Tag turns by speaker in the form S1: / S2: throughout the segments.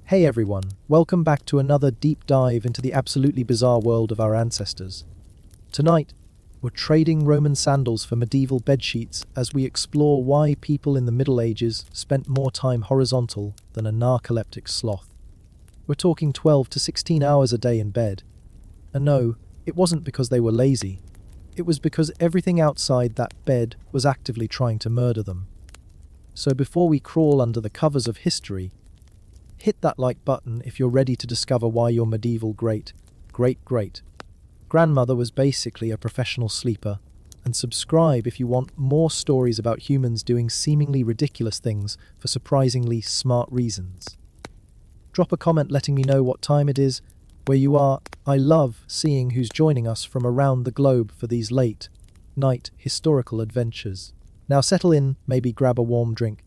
S1: Hey everyone, welcome back to another deep dive into the absolutely bizarre world of our ancestors. Tonight, we're trading Roman sandals for medieval bedsheets as we explore why people in the Middle Ages spent more time horizontal than a narcoleptic sloth. We're talking 12 to 16 hours a day in bed. And no, it wasn't because they were lazy. It was because everything outside that bed was actively trying to murder them. So before we crawl under the covers of history, hit that like button if you're ready to discover why your medieval great-great-grandmother was basically a professional sleeper, and subscribe if you want more stories about humans doing seemingly ridiculous things for surprisingly smart reasons. Drop a comment letting me know what time it is, where you are. I love seeing who's joining us from around the globe for these late night historical adventures. Now settle in, maybe grab a warm drink,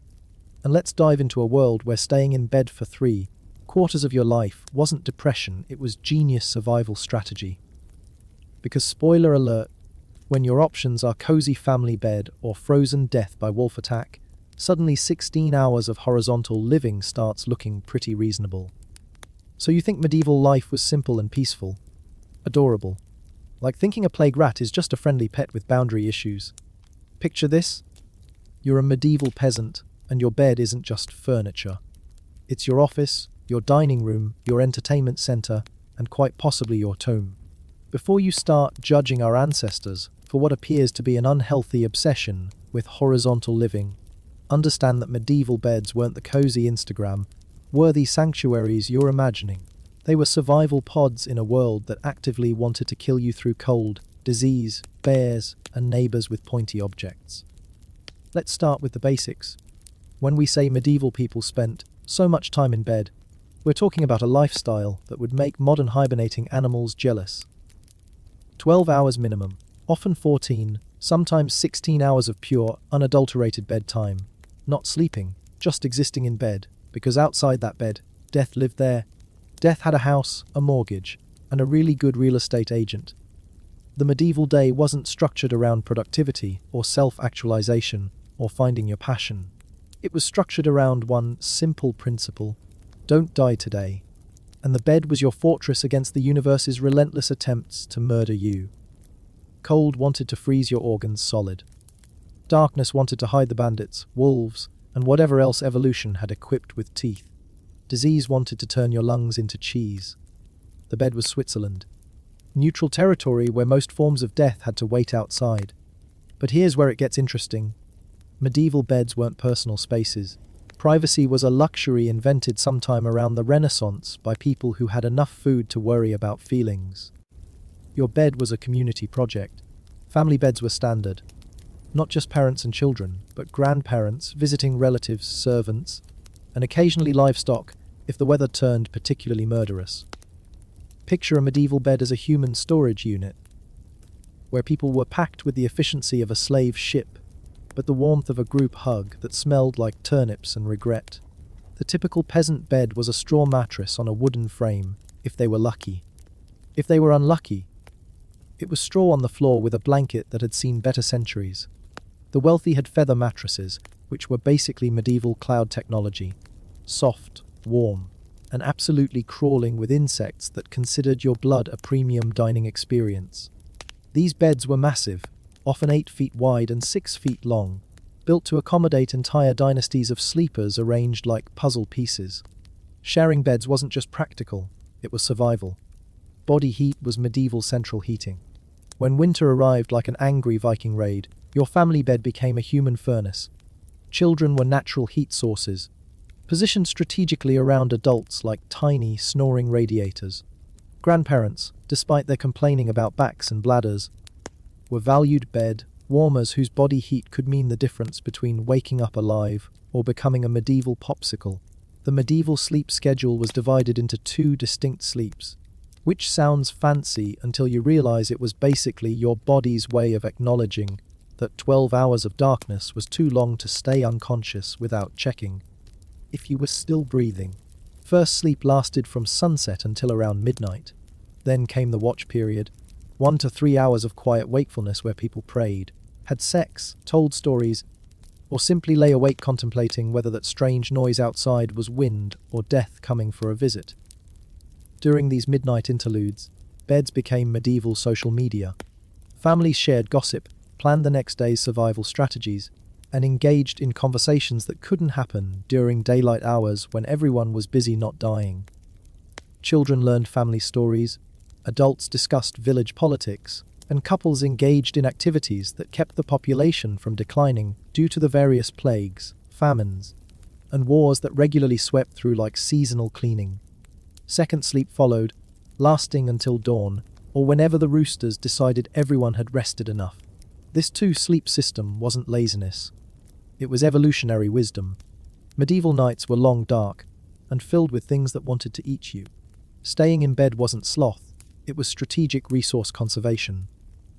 S1: and let's dive into a world where staying in bed for 3/4 of your life wasn't depression, it was genius survival strategy. Because spoiler alert, when your options are cozy family bed or frozen death by wolf attack, suddenly 16 hours of horizontal living starts looking pretty reasonable. So you think medieval life was simple and peaceful? Adorable. Like thinking a plague rat is just a friendly pet with boundary issues. Picture this. You're a medieval peasant, and your bed isn't just furniture. It's your office, your dining room, your entertainment center, and quite possibly your tomb. Before you start judging our ancestors for what appears to be an unhealthy obsession with horizontal living, understand that medieval beds weren't the cozy Instagram-worthy sanctuaries you're imagining. They were survival pods in a world that actively wanted to kill you through cold, disease, bears, and neighbors with pointy objects. Let's start with the basics. When we say medieval people spent so much time in bed, we're talking about a lifestyle that would make modern hibernating animals jealous. 12 hours minimum, often 14, sometimes 16 hours of pure, unadulterated bedtime. Not sleeping, just existing in bed, because outside that bed, death lived there. Death had a house, a mortgage, and a really good real estate agent. The medieval day wasn't structured around productivity or self-actualization or finding your passion. It was structured around one simple principle: don't die today. And the bed was your fortress against the universe's relentless attempts to murder you. Cold wanted to freeze your organs solid. Darkness wanted to hide the bandits, wolves, and whatever else evolution had equipped with teeth. Disease wanted to turn your lungs into cheese. The bed was Switzerland, neutral territory where most forms of death had to wait outside. But here's where it gets interesting. Medieval beds weren't personal spaces. Privacy was a luxury invented sometime around the Renaissance by people who had enough food to worry about feelings. Your bed was a community project. Family beds were standard. Not just parents and children, but grandparents, visiting relatives, servants, and occasionally livestock if the weather turned particularly murderous. Picture a medieval bed as a human storage unit, where people were packed with the efficiency of a slave ship, but the warmth of a group hug that smelled like turnips and regret. The typical peasant bed was a straw mattress on a wooden frame, if they were lucky. If they were unlucky, it was straw on the floor with a blanket that had seen better centuries. The wealthy had feather mattresses, which were basically medieval cloud technology. Soft, warm, and absolutely crawling with insects that considered your blood a premium dining experience. These beds were massive, often 8 feet wide and 6 feet long, built to accommodate entire dynasties of sleepers arranged like puzzle pieces. Sharing beds wasn't just practical, it was survival. Body heat was medieval central heating. When winter arrived like an angry Viking raid, your family bed became a human furnace. Children were natural heat sources, positioned strategically around adults like tiny, snoring radiators. Grandparents, despite their complaining about backs and bladders, were valued bed warmers whose body heat could mean the difference between waking up alive or becoming a medieval popsicle. The medieval sleep schedule was divided into 2 distinct sleeps, which sounds fancy until you realize it was basically your body's way of acknowledging that 12 hours of darkness was too long to stay unconscious without checking if you were still breathing. First sleep lasted from sunset until around midnight. Then came the watch period, 1 to 3 hours of quiet wakefulness where people prayed, had sex, told stories, or simply lay awake contemplating whether that strange noise outside was wind or death coming for a visit. During these midnight interludes, beds became medieval social media. Families shared gossip, planned the next day's survival strategies, and engaged in conversations that couldn't happen during daylight hours when everyone was busy not dying. Children learned family stories, adults discussed village politics, and couples engaged in activities that kept the population from declining due to the various plagues, famines, and wars that regularly swept through like seasonal cleaning. Second sleep followed, lasting until dawn, or whenever the roosters decided everyone had rested enough. This two-sleep system wasn't laziness. It was evolutionary wisdom. Medieval nights were long, dark, and filled with things that wanted to eat you. Staying in bed wasn't sloth, it was strategic resource conservation.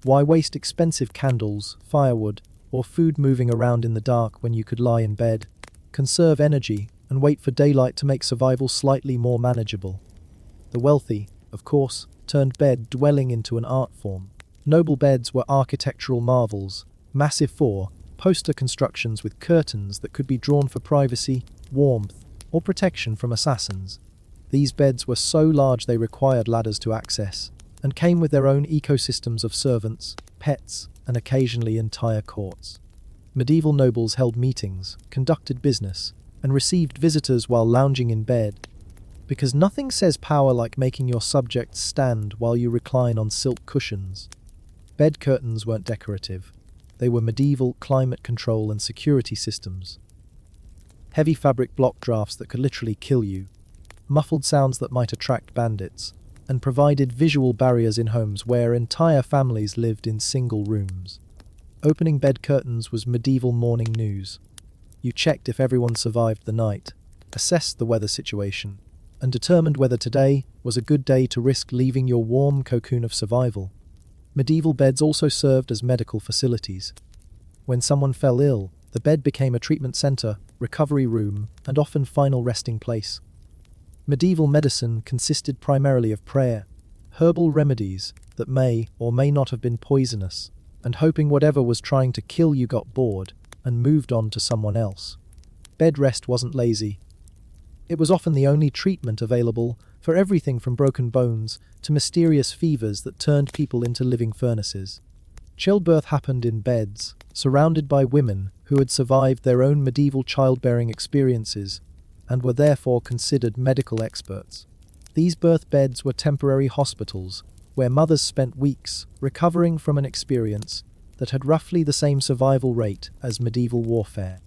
S1: Why waste expensive candles, firewood, or food moving around in the dark when you could lie in bed, conserve energy, and wait for daylight to make survival slightly more manageable? The wealthy, of course, turned bed dwelling into an art form. Noble beds were architectural marvels, massive four-poster constructions with curtains that could be drawn for privacy, warmth, or protection from assassins. These beds were so large they required ladders to access, and came with their own ecosystems of servants, pets, and occasionally entire courts. Medieval nobles held meetings, conducted business, and received visitors while lounging in bed, because nothing says power like making your subjects stand while you recline on silk cushions. Bed curtains weren't decorative. They were medieval climate control and security systems. Heavy fabric blocked drafts that could literally kill you, muffled sounds that might attract bandits, and provided visual barriers in homes where entire families lived in single rooms. Opening bed curtains was medieval morning news. You checked if everyone survived the night, assessed the weather situation, and determined whether today was a good day to risk leaving your warm cocoon of survival. Medieval beds also served as medical facilities. When someone fell ill, the bed became a treatment center, recovery room, and often final resting place. Medieval medicine consisted primarily of prayer, herbal remedies that may or may not have been poisonous, and hoping whatever was trying to kill you got bored and moved on to someone else. Bed rest wasn't lazy. It was often the only treatment available for everything from broken bones to mysterious fevers that turned people into living furnaces. Childbirth happened in beds, surrounded by women who had survived their own medieval childbearing experiences and were therefore considered medical experts. These birth beds were temporary hospitals where mothers spent weeks recovering from an experience that had roughly the same survival rate as medieval warfare.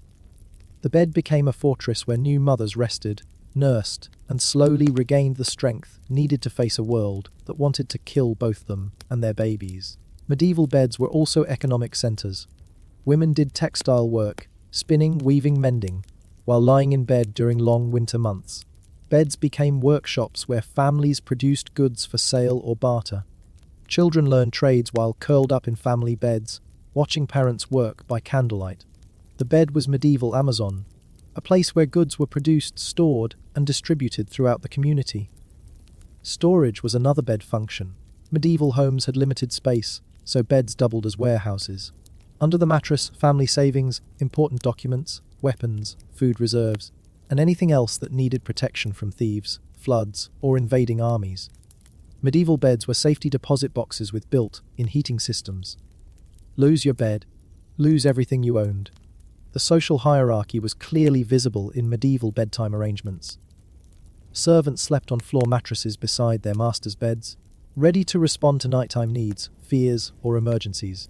S1: The bed became a fortress where new mothers rested, nursed, and slowly regained the strength needed to face a world that wanted to kill both them and their babies. Medieval beds were also economic centers. Women did textile work, spinning, weaving, mending, while lying in bed during long winter months. Beds became workshops where families produced goods for sale or barter. Children learned trades while curled up in family beds, watching parents work by candlelight. The bed was medieval Amazon, a place where goods were produced, stored, and distributed throughout the community. Storage was another bed function. Medieval homes had limited space, so beds doubled as warehouses. Under the mattress, family savings, important documents, weapons, food reserves, and anything else that needed protection from thieves, floods, or invading armies. Medieval beds were safety deposit boxes with built-in heating systems. Lose your bed, lose everything you owned. The social hierarchy was clearly visible in medieval bedtime arrangements. Servants slept on floor mattresses beside their masters' beds, ready to respond to nighttime needs, fears, or emergencies.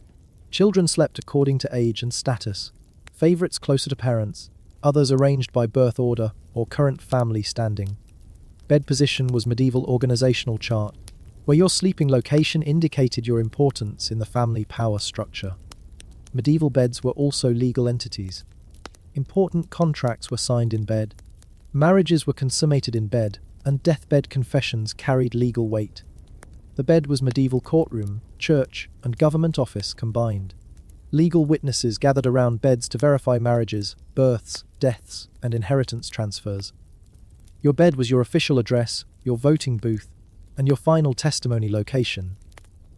S1: Children slept according to age and status, favorites closer to parents, others arranged by birth order or current family standing. Bed position was medieval organizational chart, where your sleeping location indicated your importance in the family power structure. Medieval beds were also legal entities. Important contracts were signed in bed. Marriages were consummated in bed, and deathbed confessions carried legal weight. The bed was medieval courtroom, church, and government office combined. Legal witnesses gathered around beds to verify marriages, births, deaths, and inheritance transfers. Your bed was your official address, your voting booth, and your final testimony location.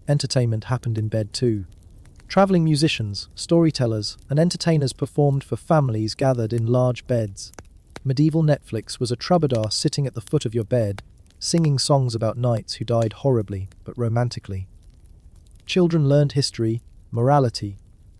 S1: Entertainment happened in bed too. Traveling musicians, storytellers, and entertainers performed for families gathered in large beds. Medieval Netflix was a troubadour sitting at the foot of your bed, singing songs about knights who died horribly but romantically. Children learned history, morality,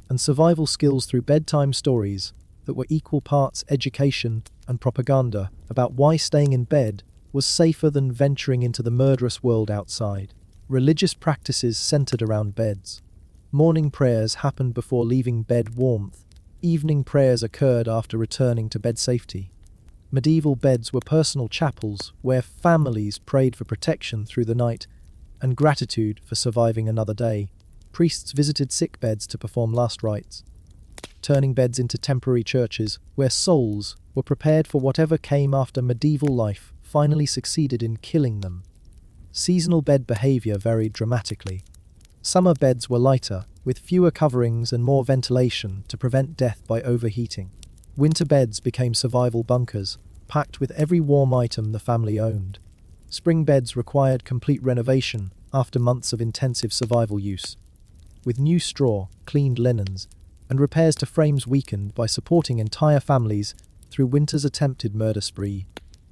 S1: and survival skills through bedtime stories that were equal parts education and propaganda about why staying in bed was safer than venturing into the murderous world outside. Religious practices centered around beds. Morning prayers happened before leaving bed warmth. Evening prayers occurred after returning to bed safety. Medieval beds were personal chapels where families prayed for protection through the night and gratitude for surviving another day. Priests visited sick beds to perform last rites, turning beds into temporary churches where souls were prepared for whatever came after medieval life finally succeeded in killing them. Seasonal bed behavior varied dramatically. Summer beds were lighter, with fewer coverings and more ventilation to prevent death by overheating. Winter beds became survival bunkers, packed with every warm item the family owned. Spring beds required complete renovation after months of intensive survival use, with new straw, cleaned linens, and repairs to frames weakened by supporting entire families through winter's attempted murder spree.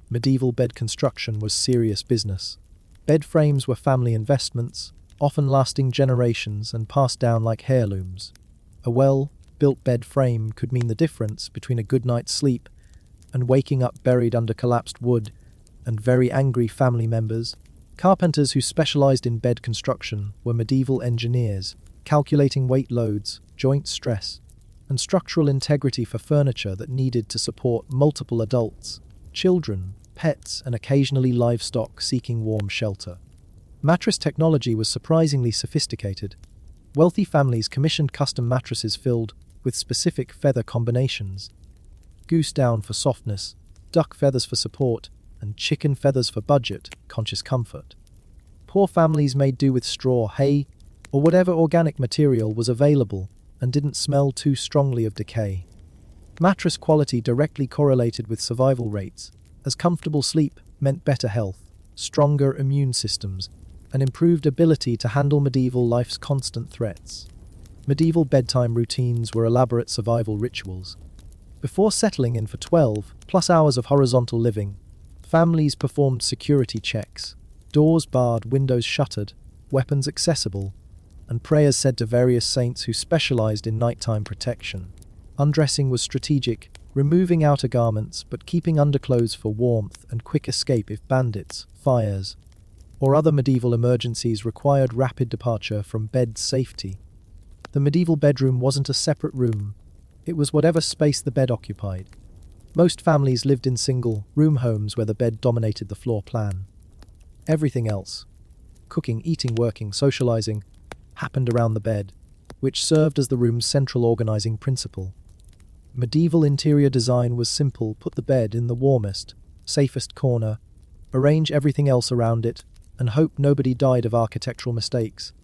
S1: Medieval bed construction was serious business. Bed frames were family investments, often lasting generations and passed down like heirlooms. A well-built bed frame could mean the difference between a good night's sleep and waking up buried under collapsed wood and very angry family members. Carpenters who specialized in bed construction were medieval engineers, calculating weight loads, joint stress, and structural integrity for furniture that needed to support multiple adults, children, pets, and occasionally livestock seeking warm shelter. Mattress technology was surprisingly sophisticated. Wealthy families commissioned custom mattresses filled with specific feather combinations: goose down for softness, duck feathers for support, and chicken feathers for budget-conscious comfort. Poor families made do with straw, hay, or whatever organic material was available and didn't smell too strongly of decay. Mattress quality directly correlated with survival rates, as comfortable sleep meant better health, stronger immune systems, and improved ability to handle medieval life's constant threats. Medieval bedtime routines were elaborate survival rituals. Before settling in for 12+ hours of horizontal living, families performed security checks, doors barred, windows shuttered, weapons accessible, and prayers said to various saints who specialized in nighttime protection. Undressing was strategic, removing outer garments but keeping underclothes for warmth and quick escape if bandits, fires, or other medieval emergencies required rapid departure from bed safety. The medieval bedroom wasn't a separate room, it was whatever space the bed occupied. Most families lived in single-room homes where the bed dominated the floor plan. Everything else, cooking, eating, working, socializing, happened around the bed, which served as the room's central organizing principle. Medieval interior design was simple: put the bed in the warmest, safest corner, arrange everything else around it, and hope nobody died of architectural mistakes.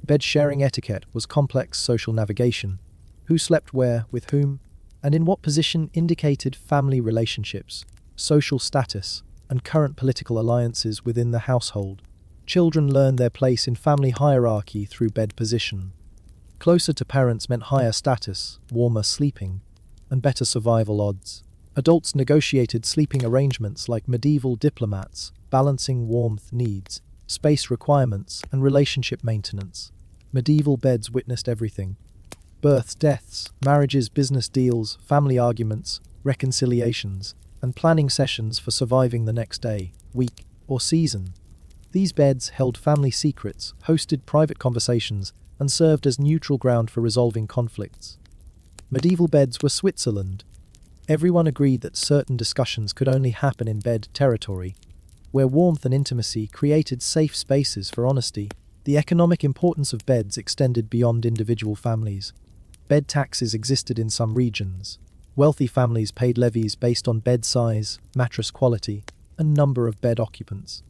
S1: Bed sharing etiquette was complex social navigation. Who slept where, with whom, and in what position indicated family relationships, social status, and current political alliances within the household. Children learned their place in family hierarchy through bed position. Closer to parents meant higher status, warmer sleeping, and better survival odds. Adults negotiated sleeping arrangements like medieval diplomats, balancing warmth needs, space requirements, and relationship maintenance. Medieval beds witnessed everything: births, deaths, marriages, business deals, family arguments, reconciliations, and planning sessions for surviving the next day, week, or season. These beds held family secrets, hosted private conversations, and served as neutral ground for resolving conflicts. Medieval beds were Switzerland. Everyone agreed that certain discussions could only happen in bed territory, where warmth and intimacy created safe spaces for honesty. The economic importance of beds extended beyond individual families. Bed taxes existed in some regions. Wealthy families paid levies based on bed size, mattress quality, and number of bed occupants.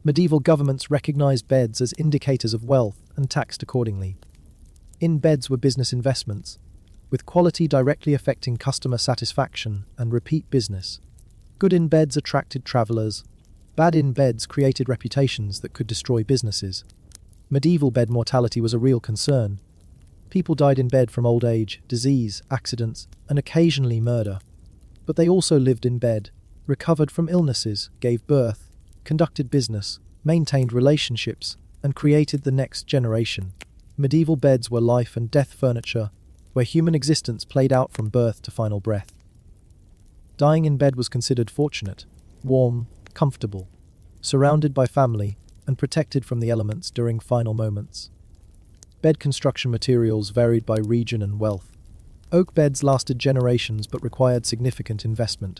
S1: Medieval governments recognized beds as indicators of wealth and taxed accordingly. In beds were business investments, with quality directly affecting customer satisfaction and repeat business. Good in beds attracted travelers. Bad in beds created reputations that could destroy businesses. Medieval bed mortality was a real concern. People died in bed from old age, disease, accidents, and occasionally murder. But they also lived in bed, recovered from illnesses, gave birth, conducted business, maintained relationships, and created the next generation. Medieval beds were life and death furniture, where human existence played out from birth to final breath. Dying in bed was considered fortunate, warm, comfortable, surrounded by family, and protected from the elements during final moments. Bed construction materials varied by region and wealth. Oak beds lasted generations but required significant investment.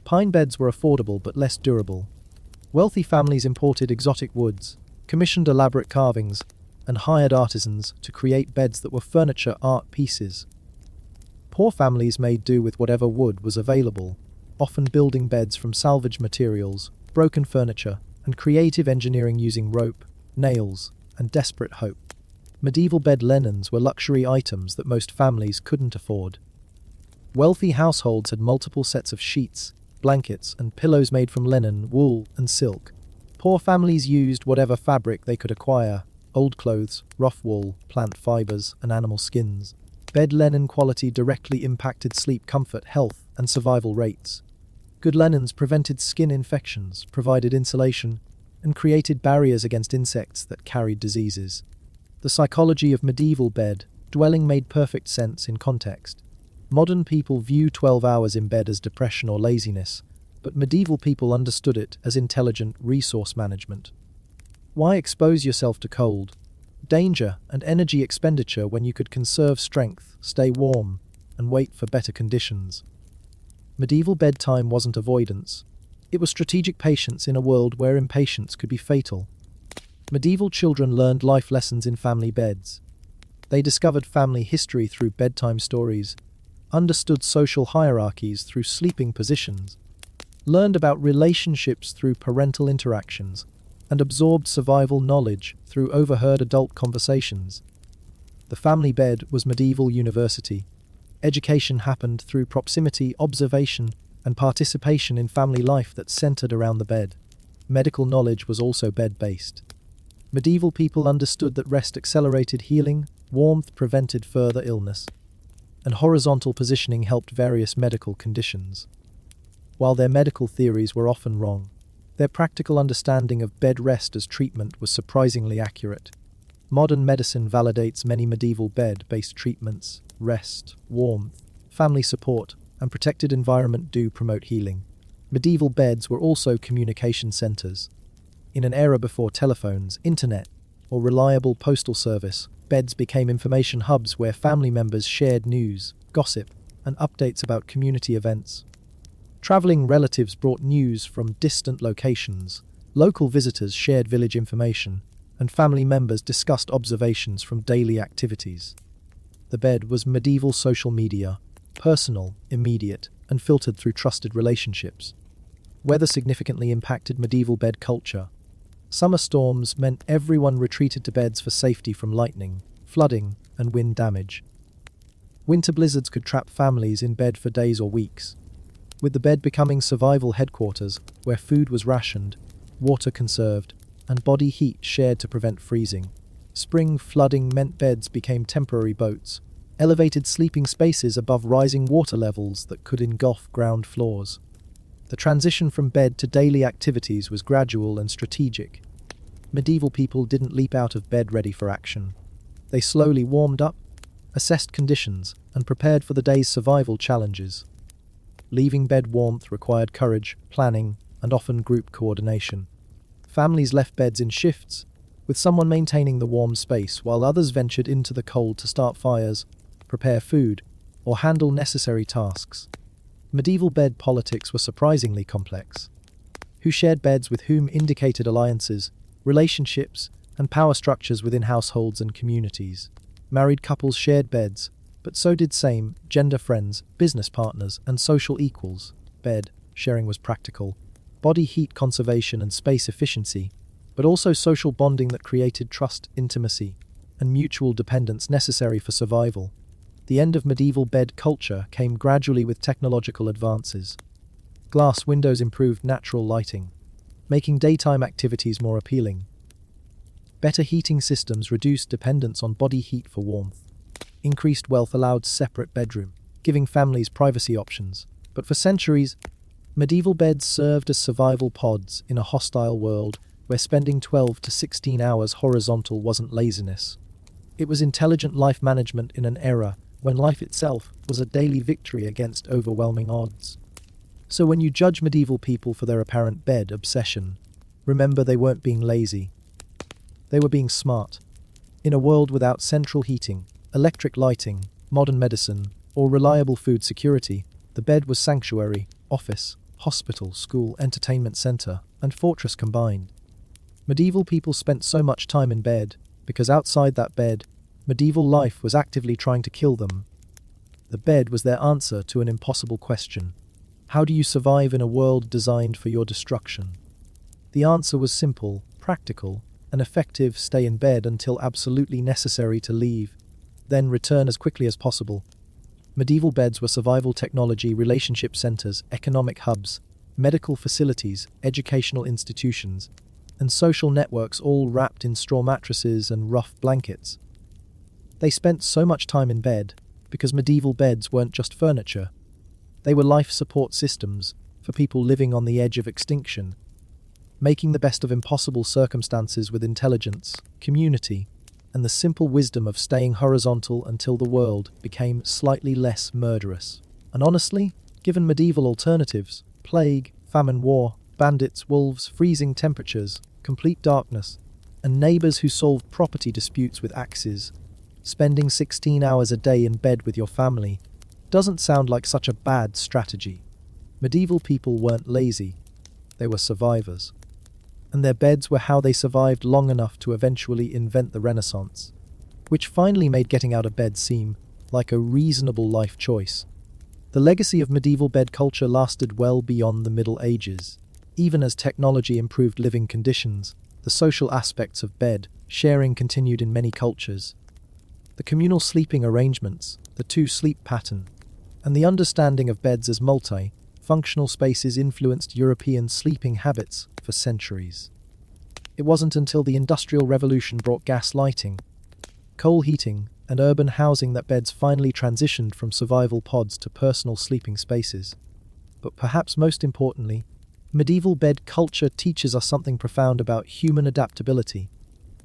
S1: Pine beds were affordable but less durable. Wealthy families imported exotic woods, commissioned elaborate carvings, and hired artisans to create beds that were furniture art pieces. Poor families made do with whatever wood was available, often building beds from salvaged materials, broken furniture, and creative engineering using rope, nails, and desperate hope. Medieval bed linens were luxury items that most families couldn't afford. Wealthy households had multiple sets of sheets, blankets, and pillows made from linen, wool, and silk. Poor families used whatever fabric they could acquire: old clothes, rough wool, plant fibers, and animal skins. Bed linen quality directly impacted sleep comfort, health, and survival rates. Good linens prevented skin infections, provided insulation, and created barriers against insects that carried diseases. The psychology of medieval bed dwelling made perfect sense in context. Modern people view 12 hours in bed as depression or laziness, but medieval people understood it as intelligent resource management. Why expose yourself to cold, danger, and energy expenditure when you could conserve strength, stay warm, and wait for better conditions? Medieval bedtime wasn't avoidance. It was strategic patience in a world where impatience could be fatal. Medieval children learned life lessons in family beds. They discovered family history through bedtime stories, understood social hierarchies through sleeping positions, learned about relationships through parental interactions, and absorbed survival knowledge through overheard adult conversations. The family bed was medieval university. Education happened through proximity, observation, and participation in family life that centered around the bed. Medical knowledge was also bed-based. Medieval people understood that rest accelerated healing, warmth prevented further illness, and horizontal positioning helped various medical conditions. While their medical theories were often wrong, their practical understanding of bed rest as treatment was surprisingly accurate. Modern medicine validates many medieval bed-based treatments. Rest, warmth, family support, and protected environment do promote healing. Medieval beds were also communication centers. In an era before telephones, internet, or reliable postal service, beds became information hubs where family members shared news, gossip, and updates about community events. Traveling relatives brought news from distant locations, local visitors shared village information, and family members discussed observations from daily activities. The bed was medieval social media, personal, immediate, and filtered through trusted relationships. Weather significantly impacted medieval bed culture. Summer storms meant everyone retreated to beds for safety from lightning, flooding, and wind damage. Winter blizzards could trap families in bed for days or weeks, with the bed becoming survival headquarters where food was rationed, water conserved, and body heat shared to prevent freezing. Spring flooding meant beds became temporary boats, elevated sleeping spaces above rising water levels that could engulf ground floors. The transition from bed to daily activities was gradual and strategic. Medieval people didn't leap out of bed ready for action. They slowly warmed up, assessed conditions, and prepared for the day's survival challenges. Leaving bed warmth required courage, planning, and often group coordination. Families left beds in shifts, with someone maintaining the warm space while others ventured into the cold to start fires, prepare food, or handle necessary tasks. Medieval bed politics were surprisingly complex. Who shared beds with whom indicated alliances, relationships, and power structures within households and communities. Married couples shared beds, but so did same-gender friends, business partners, and social equals. Bed sharing was practical, body heat conservation and space efficiency, but also social bonding that created trust, intimacy, and mutual dependence necessary for survival. The end of medieval bed culture came gradually with technological advances. Glass windows improved natural lighting, making daytime activities more appealing. Better heating systems reduced dependence on body heat for warmth. Increased wealth allowed separate bedroom, giving families privacy options. But for centuries, medieval beds served as survival pods in a hostile world where spending 12 to 16 hours horizontal wasn't laziness. It was intelligent life management in an era when life itself was a daily victory against overwhelming odds. So when you judge medieval people for their apparent bed obsession, remember they weren't being lazy. They were being smart. In a world without central heating, electric lighting, modern medicine, or reliable food security, the bed was sanctuary, office, hospital, school, entertainment center, and fortress combined. Medieval people spent so much time in bed because outside that bed, medieval life was actively trying to kill them. The bed was their answer to an impossible question. How do you survive in a world designed for your destruction? The answer was simple, practical, and effective: stay in bed until absolutely necessary to leave, then return as quickly as possible. Medieval beds were survival technology, relationship centers, economic hubs, medical facilities, educational institutions, and social networks, all wrapped in straw mattresses and rough blankets. They spent so much time in bed because medieval beds weren't just furniture. They were life support systems for people living on the edge of extinction, making the best of impossible circumstances with intelligence, community, and the simple wisdom of staying horizontal until the world became slightly less murderous. And honestly, given medieval alternatives, plague, famine, war, bandits, wolves, freezing temperatures, complete darkness, and neighbors who solved property disputes with axes, spending 16 hours a day in bed with your family doesn't sound like such a bad strategy. Medieval people weren't lazy, they were survivors. And their beds were how they survived long enough to eventually invent the Renaissance, which finally made getting out of bed seem like a reasonable life choice. The legacy of medieval bed culture lasted well beyond the Middle Ages. Even as technology improved living conditions, the social aspects of bed sharing continued in many cultures. The communal sleeping arrangements, the two-sleep pattern, and the understanding of beds as multi-functional spaces influenced European sleeping habits for centuries. It wasn't until the Industrial Revolution brought gas lighting, coal heating, and urban housing that beds finally transitioned from survival pods to personal sleeping spaces. But perhaps most importantly, medieval bed culture teaches us something profound about human adaptability.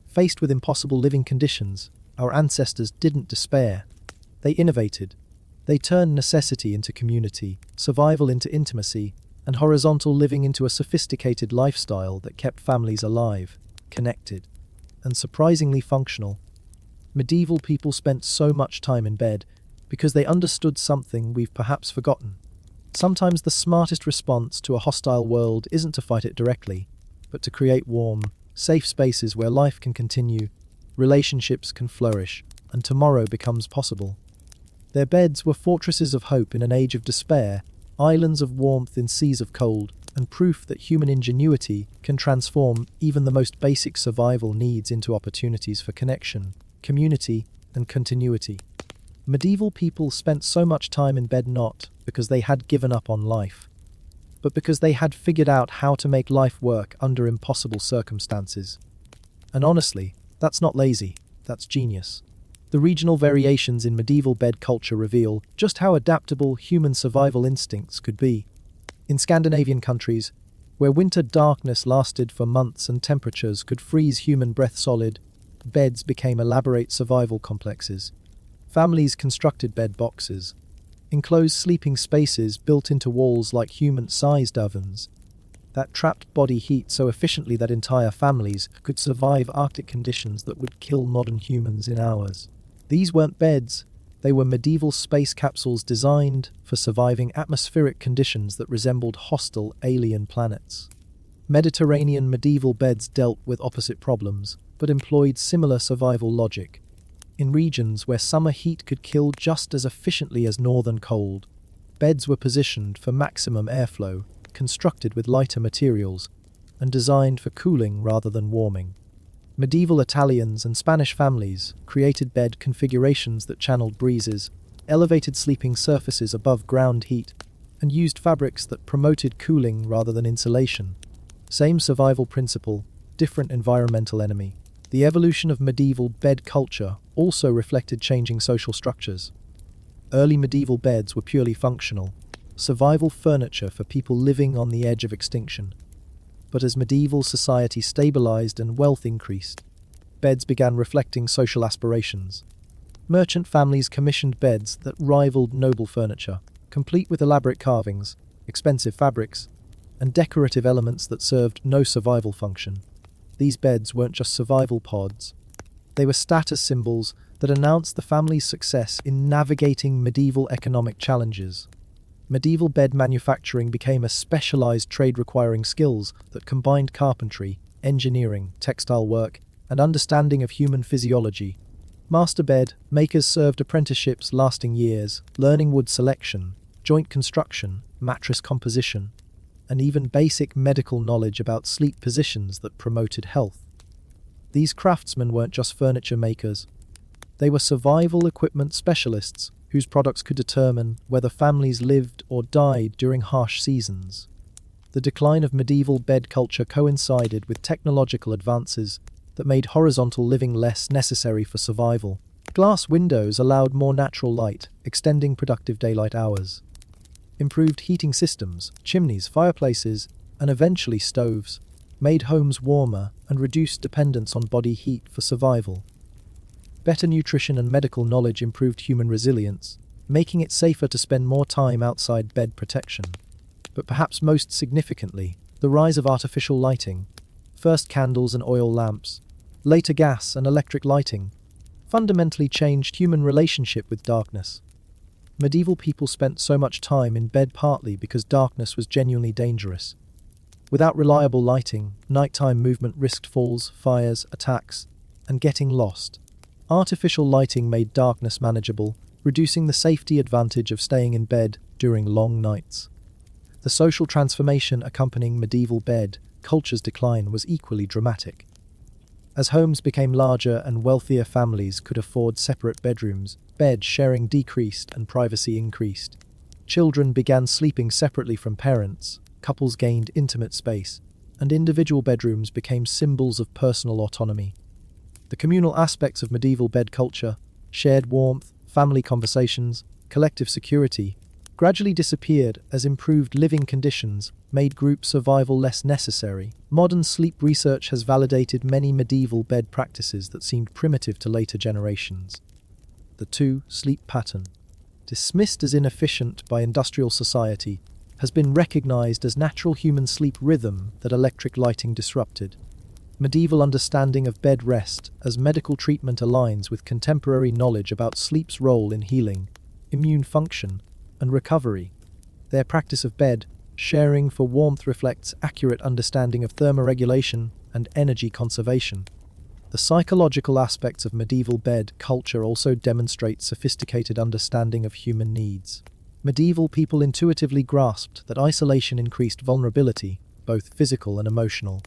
S1: Faced with impossible living conditions, our ancestors didn't despair. They innovated. They turned necessity into community, survival into intimacy, and horizontal living into a sophisticated lifestyle that kept families alive, connected, and surprisingly functional. Medieval people spent so much time in bed because they understood something we've perhaps forgotten. Sometimes the smartest response to a hostile world isn't to fight it directly, but to create warm, safe spaces where life can continue, relationships can flourish, and tomorrow becomes possible. Their beds were fortresses of hope in an age of despair, islands of warmth in seas of cold, and proof that human ingenuity can transform even the most basic survival needs into opportunities for connection, community, and continuity. Medieval people spent so much time in bed not because they had given up on life, but because they had figured out how to make life work under impossible circumstances. And honestly, that's not lazy, that's genius. The regional variations in medieval bed culture reveal just how adaptable human survival instincts could be. In Scandinavian countries, where winter darkness lasted for months and temperatures could freeze human breath solid, beds became elaborate survival complexes. Families constructed bed boxes, enclosed sleeping spaces built into walls like human-sized ovens, that trapped body heat so efficiently that entire families could survive Arctic conditions that would kill modern humans in hours. These weren't beds, they were medieval space capsules designed for surviving atmospheric conditions that resembled hostile alien planets. Mediterranean medieval beds dealt with opposite problems, but employed similar survival logic. In regions where summer heat could kill just as efficiently as northern cold, beds were positioned for maximum airflow, constructed with lighter materials, and designed for cooling rather than warming. Medieval Italians and Spanish families created bed configurations that channeled breezes, elevated sleeping surfaces above ground heat, and used fabrics that promoted cooling rather than insulation. Same survival principle, different environmental enemy. The evolution of medieval bed culture also reflected changing social structures. Early medieval beds were purely functional, survival furniture for people living on the edge of extinction. But as medieval society stabilized and wealth increased, beds began reflecting social aspirations. Merchant families commissioned beds that rivaled noble furniture, complete with elaborate carvings, expensive fabrics, and decorative elements that served no survival function. These beds weren't just survival pods. They were status symbols that announced the family's success in navigating medieval economic challenges. Medieval bed manufacturing became a specialized trade requiring skills that combined carpentry, engineering, textile work, and understanding of human physiology. Master bed makers served apprenticeships lasting years, learning wood selection, joint construction, mattress composition, and even basic medical knowledge about sleep positions that promoted health. These craftsmen weren't just furniture makers. They were survival equipment specialists whose products could determine whether families lived or died during harsh seasons. The decline of medieval bed culture coincided with technological advances that made horizontal living less necessary for survival. Glass windows allowed more natural light, extending productive daylight hours. Improved heating systems, chimneys, fireplaces, and eventually stoves, made homes warmer and reduced dependence on body heat for survival. Better nutrition and medical knowledge improved human resilience, making it safer to spend more time outside bed protection. But perhaps most significantly, the rise of artificial lighting, first candles and oil lamps, later gas and electric lighting, fundamentally changed human relationship with darkness. Medieval people spent so much time in bed partly because darkness was genuinely dangerous. Without reliable lighting, nighttime movement risked falls, fires, attacks, and getting lost. Artificial lighting made darkness manageable, reducing the safety advantage of staying in bed during long nights. The social transformation accompanying medieval bed culture's decline was equally dramatic. As homes became larger and wealthier families could afford separate bedrooms, bed sharing decreased and privacy increased. Children began sleeping separately from parents, couples gained intimate space, and individual bedrooms became symbols of personal autonomy. The communal aspects of medieval bed culture, shared warmth, family conversations, collective security, gradually disappeared as improved living conditions made group survival less necessary. Modern sleep research has validated many medieval bed practices that seemed primitive to later generations. The 2-sleep pattern, dismissed as inefficient by industrial society, has been recognized as natural human sleep rhythm that electric lighting disrupted. Medieval understanding of bed rest as medical treatment aligns with contemporary knowledge about sleep's role in healing, immune function, and recovery. Their practice of bed sharing for warmth reflects accurate understanding of thermoregulation and energy conservation. The psychological aspects of medieval bed culture also demonstrate sophisticated understanding of human needs. Medieval people intuitively grasped that isolation increased vulnerability, both physical and emotional.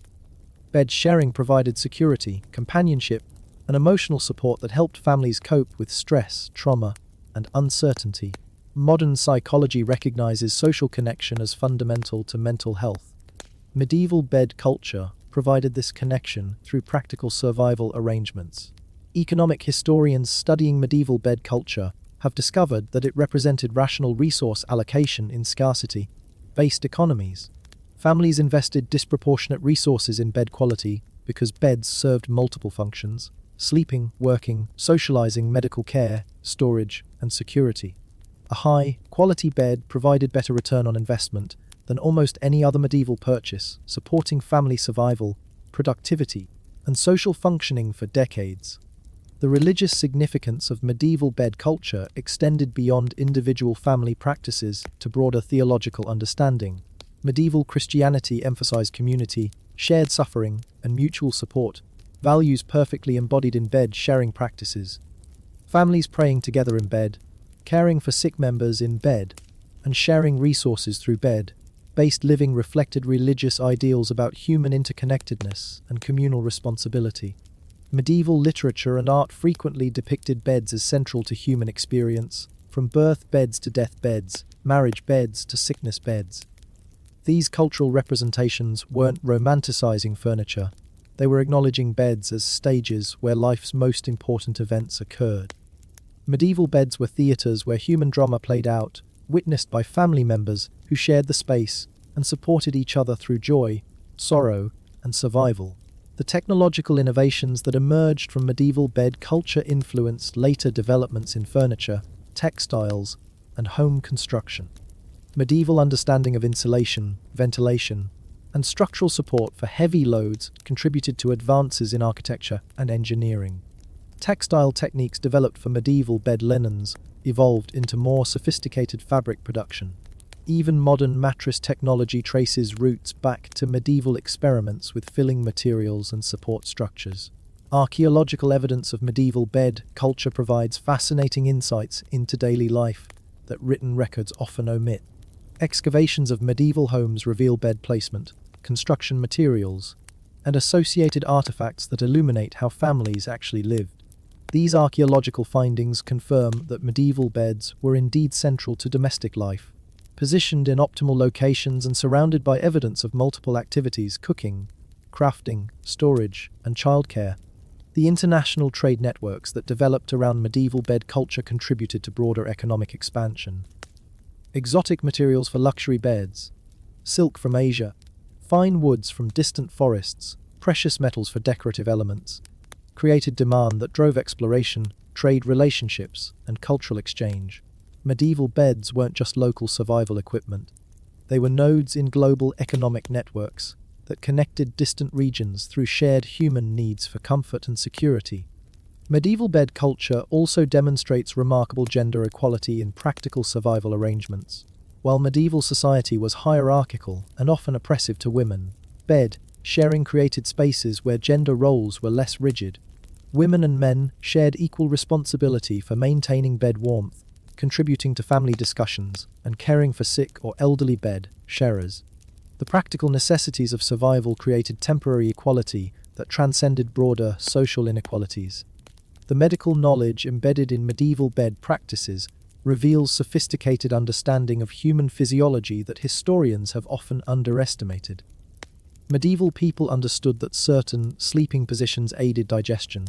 S1: Bed sharing provided security, companionship, and emotional support that helped families cope with stress, trauma, and uncertainty. Modern psychology recognizes social connection as fundamental to mental health. Medieval bed culture provided this connection through practical survival arrangements. Economic historians studying medieval bed culture have discovered that it represented rational resource allocation in scarcity-based economies. Families invested disproportionate resources in bed quality because beds served multiple functions: sleeping, working, socializing, medical care, storage, and security. A high-quality bed provided better return on investment than almost any other medieval purchase, supporting family survival, productivity, and social functioning for decades. The religious significance of medieval bed culture extended beyond individual family practices to broader theological understanding. Medieval Christianity emphasized community, shared suffering, and mutual support, values perfectly embodied in bed sharing practices. Families praying together in bed, caring for sick members in bed, and sharing resources through bed-based living reflected religious ideals about human interconnectedness and communal responsibility. Medieval literature and art frequently depicted beds as central to human experience, from birth beds to death beds, marriage beds to sickness beds. These cultural representations weren't romanticizing furniture. They were acknowledging beds as stages where life's most important events occurred. Medieval beds were theatres where human drama played out, witnessed by family members who shared the space and supported each other through joy, sorrow, and survival. The technological innovations that emerged from medieval bed culture influenced later developments in furniture, textiles, and home construction. Medieval understanding of insulation, ventilation, and structural support for heavy loads contributed to advances in architecture and engineering. Textile techniques developed for medieval bed linens evolved into more sophisticated fabric production. Even modern mattress technology traces roots back to medieval experiments with filling materials and support structures. Archaeological evidence of medieval bed culture provides fascinating insights into daily life that written records often omit. Excavations of medieval homes reveal bed placement, construction materials, and associated artifacts that illuminate how families actually lived. These archaeological findings confirm that medieval beds were indeed central to domestic life, positioned in optimal locations and surrounded by evidence of multiple activities: cooking, crafting, storage, and childcare. The international trade networks that developed around medieval bed culture contributed to broader economic expansion. Exotic materials for luxury beds, silk from Asia, fine woods from distant forests, precious metals for decorative elements, created demand that drove exploration, trade relationships, and cultural exchange. Medieval beds weren't just local survival equipment. They were nodes in global economic networks that connected distant regions through shared human needs for comfort and security. Medieval bed culture also demonstrates remarkable gender equality in practical survival arrangements. While medieval society was hierarchical and often oppressive to women, bed sharing created spaces where gender roles were less rigid. Women and men shared equal responsibility for maintaining bed warmth, contributing to family discussions, and caring for sick or elderly bed sharers. The practical necessities of survival created temporary equality that transcended broader social inequalities. The medical knowledge embedded in medieval bed practices reveals sophisticated understanding of human physiology that historians have often underestimated. Medieval people understood that certain sleeping positions aided digestion,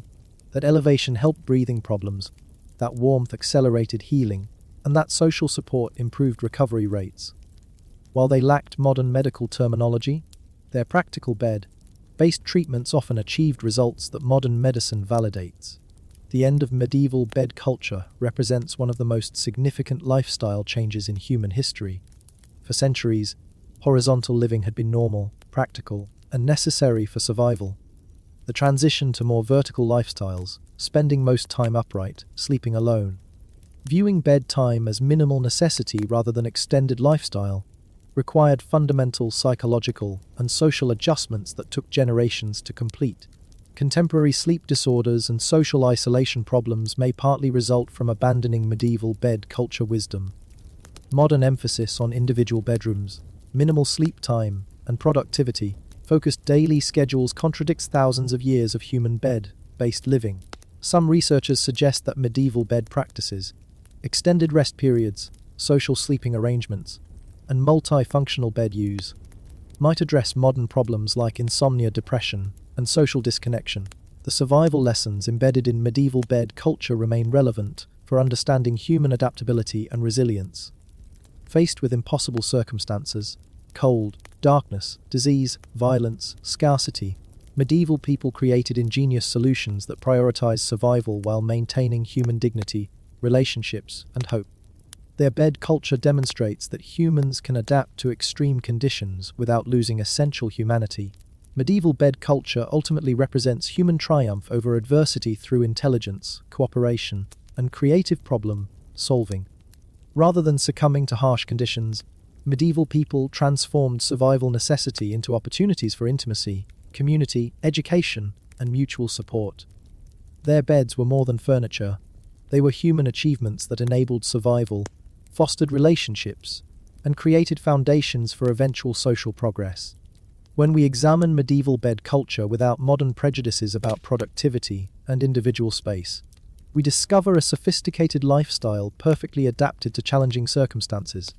S1: that elevation helped breathing problems, that warmth accelerated healing, and that social support improved recovery rates. While they lacked modern medical terminology, their practical bed-based treatments often achieved results that modern medicine validates. The end of medieval bed culture represents one of the most significant lifestyle changes in human history. For centuries, horizontal living had been normal, practical, and necessary for survival. The transition to more vertical lifestyles, spending most time upright, sleeping alone, viewing bedtime as minimal necessity rather than extended lifestyle, required fundamental psychological and social adjustments that took generations to complete. Contemporary sleep disorders and social isolation problems may partly result from abandoning medieval bed culture wisdom. Modern emphasis on individual bedrooms, minimal sleep time, and productivity focused daily schedules contradicts thousands of years of human bed-based living. Some researchers suggest that medieval bed practices, extended rest periods, social sleeping arrangements, and multifunctional bed use might address modern problems like insomnia, depression, and social disconnection. The survival lessons embedded in medieval bed culture remain relevant for understanding human adaptability and resilience. Faced with impossible circumstances, cold, darkness, disease, violence, scarcity, medieval people created ingenious solutions that prioritized survival while maintaining human dignity, relationships, and hope. Their bed culture demonstrates that humans can adapt to extreme conditions without losing essential humanity. Medieval bed culture ultimately represents human triumph over adversity through intelligence, cooperation, and creative problem solving. Rather than succumbing to harsh conditions, medieval people transformed survival necessity into opportunities for intimacy, community, education, and mutual support. Their beds were more than furniture. They were human achievements that enabled survival, fostered relationships, and created foundations for eventual social progress. When we examine medieval bed culture without modern prejudices about productivity and individual space, we discover a sophisticated lifestyle perfectly adapted to challenging circumstances.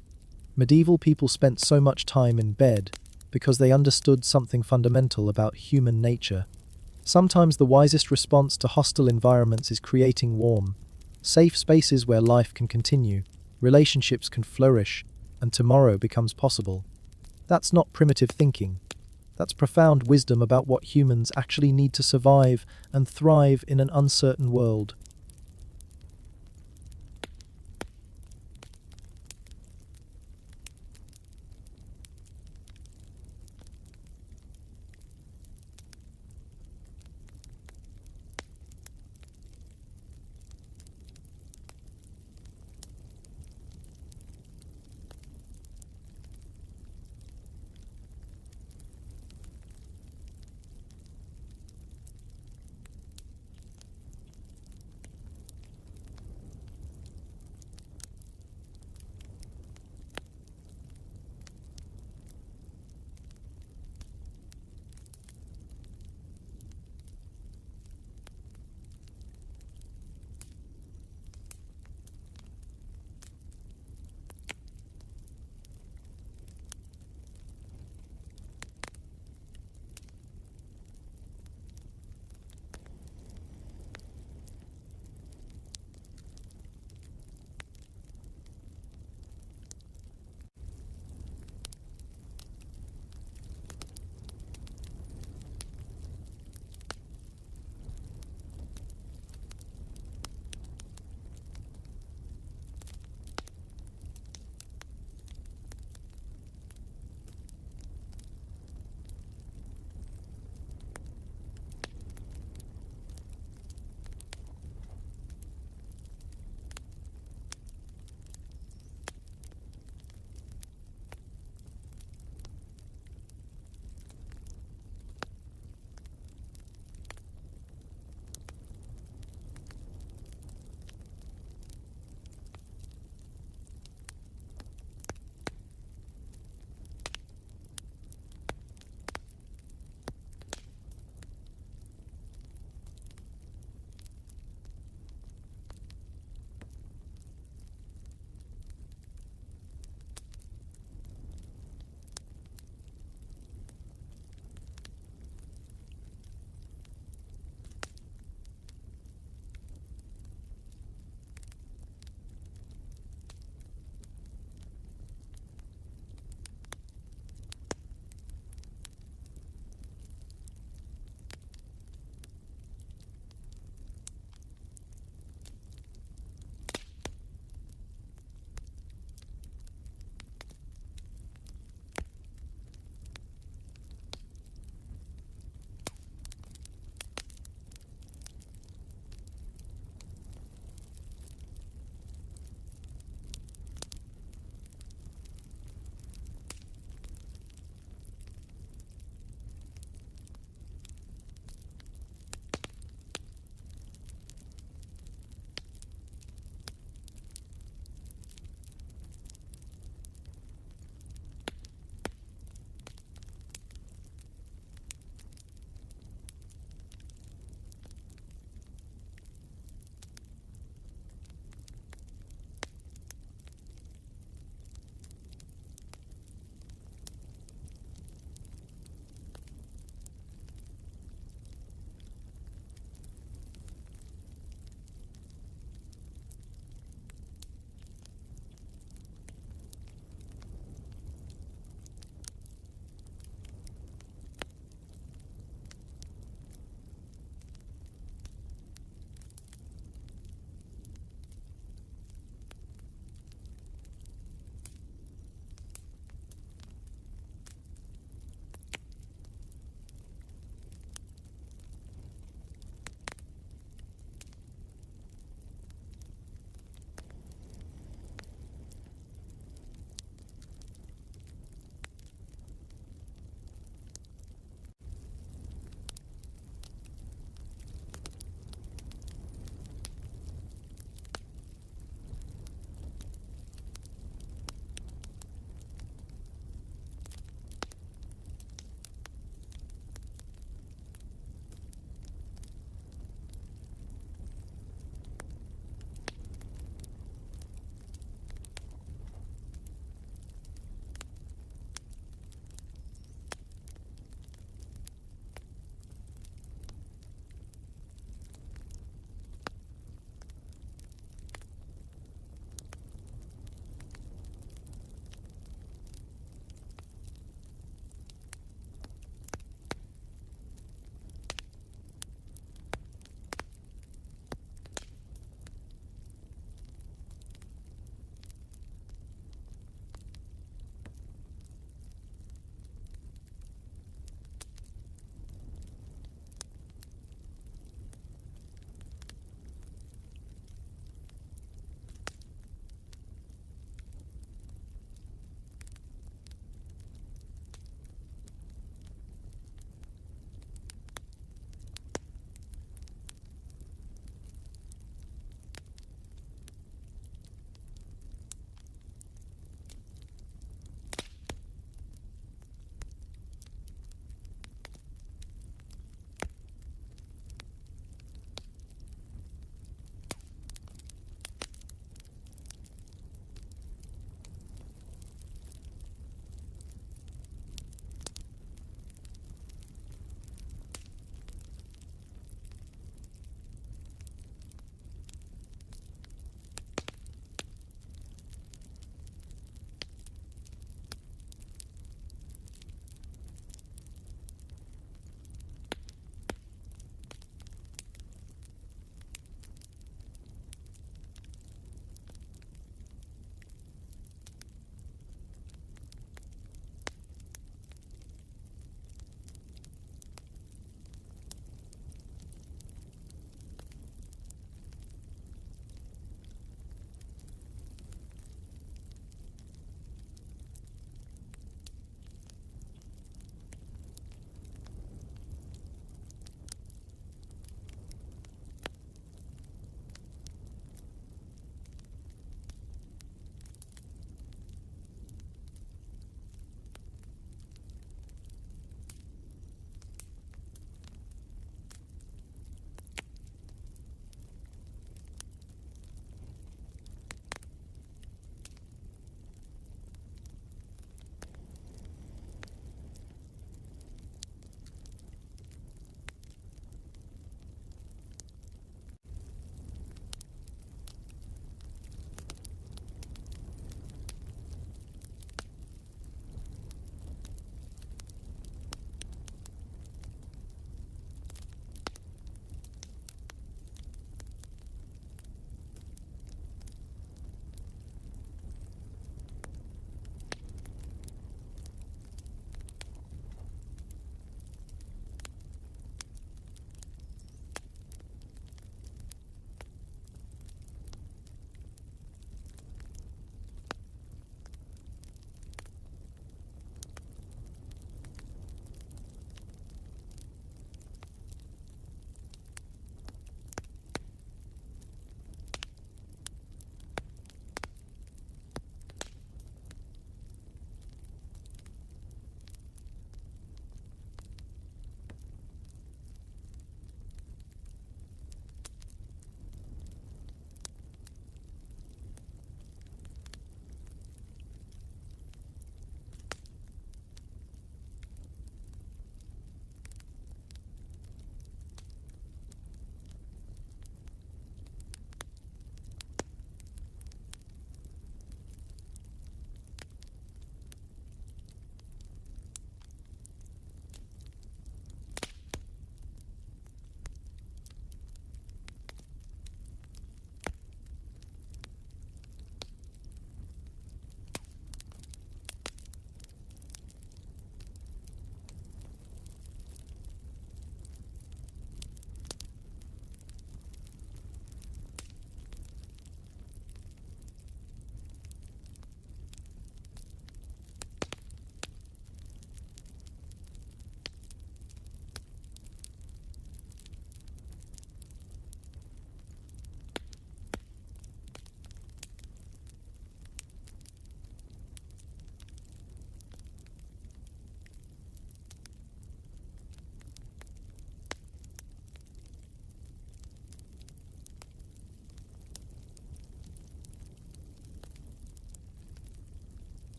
S1: Medieval people spent so much time in bed because they understood something fundamental about human nature: Sometimes the wisest response to hostile environments is creating warm, safe spaces where life can continue, relationships can flourish, and tomorrow becomes possible. That's not primitive thinking. That's profound wisdom about what humans actually need to survive and thrive in an uncertain world.